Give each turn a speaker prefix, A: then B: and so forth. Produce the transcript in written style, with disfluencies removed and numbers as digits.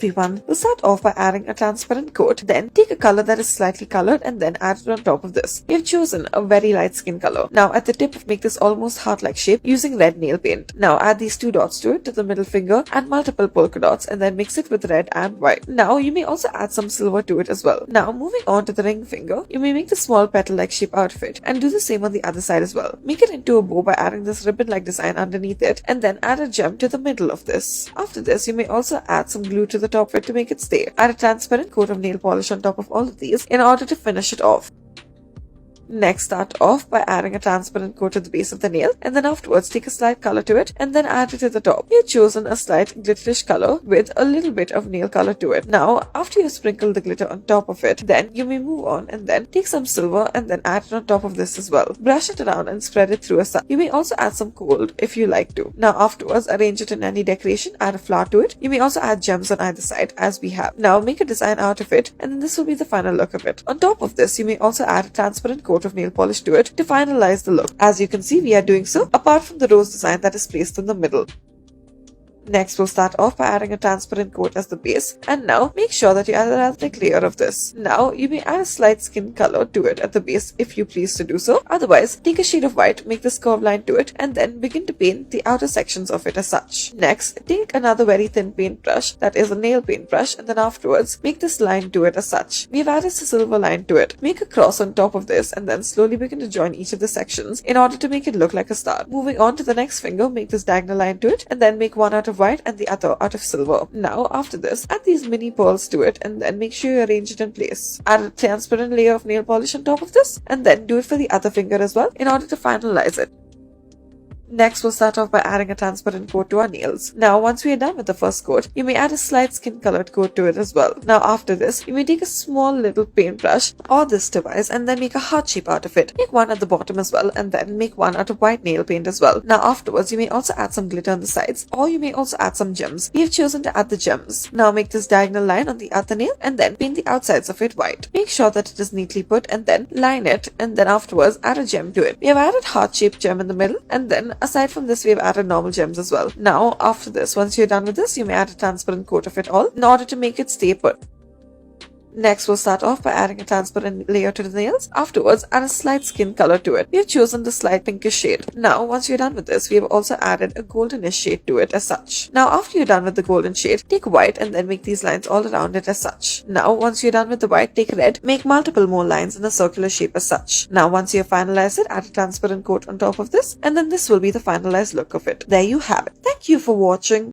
A: everyone. We'll start off by adding a transparent coat, then take a color that is slightly colored and then add it on top of this. We have chosen a very light skin color. Now at the tip, make this almost heart-like shape using red nail paint. Now add these 2 dots to it, to the middle finger, and multiple polka dots, and then mix it with red and white. Now you may also add some silver to it as well. Now moving on to the ring finger, you may make the small petal-like shape out of it and do the same on the other side as well. Make it into a bow by adding this ribbon-like design underneath it, and then add a gem to the middle of this. After this, you may also add some glue to the top of it to make it stay. Add a transparent coat of nail polish on top of all of these in order to finish it off. Next, start off by adding a transparent coat to the base of the nail, and then afterwards take a slight color to it and then add it to the top. You've chosen a slight glitterish color with a little bit of nail color to it. Now, after you sprinkle the glitter on top of it, then you may move on and then take some silver and then add it on top of this as well. Brush it around and spread it through a side. You may also add some gold if you like to. Now, afterwards, arrange it in any decoration, add a flower to it. You may also add gems on either side as we have. Now, make a design out of it, and then this will be the final look of it. On top of this, you may also add a transparent coat of nail polish to it to finalize the look. As you can see, we are doing so apart from the rose design that is placed in the middle. Next, we'll start off by adding a transparent coat as the base, and now make sure that you add a thick layer of this. Now, you may add a slight skin color to it at the base if you please to do so. Otherwise, take a shade of white, make this curved line to it, and then begin to paint the outer sections of it as such. Next, take another very thin paintbrush, that is a nail paintbrush, and then afterwards, make this line to it as such. We have added a silver line to it. Make a cross on top of this, and then slowly begin to join each of the sections in order to make it look like a star. Moving on to the next finger, make this diagonal line to it, and then make one out of white and the other out of silver. Now, after this, add these mini pearls to it and then make sure you arrange it in place. Add a transparent layer of nail polish on top of this, and then do it for the other finger as well in order to finalize it. Next, we'll start off by adding a transparent coat to our nails. Now, once we are done with the first coat, you may add a slight skin-colored coat to it as well. Now, after this, you may take a small little paintbrush or this device and then make a heart shape out of it. Make one at the bottom as well, and then make one out of white nail paint as well. Now, afterwards, you may also add some glitter on the sides, or you may also add some gems. We have chosen to add the gems. Now, make this diagonal line on the other nail and then paint the outsides of it white. Make sure that it is neatly put and then line it, and then afterwards add a gem to it. We have added heart-shaped gem in the middle, and then aside from this, we have added normal gems as well. Now, after this, once you're done with this, you may add a transparent coat of it all in order to make it stay put. Next, we'll start off by adding a transparent layer to the nails. Afterwards, add a slight skin color to it. We have chosen the slight pinkish shade. Now, once you're done with this, we have also added a goldenish shade to it as such. Now, after you're done with the golden shade, take white and then make these lines all around it as such. Now, once you're done with the white, take red, make multiple more lines in a circular shape as such. Now, once you've finalized it, add a transparent coat on top of this, and then this will be the finalized look of it. There you have it. Thank you for watching.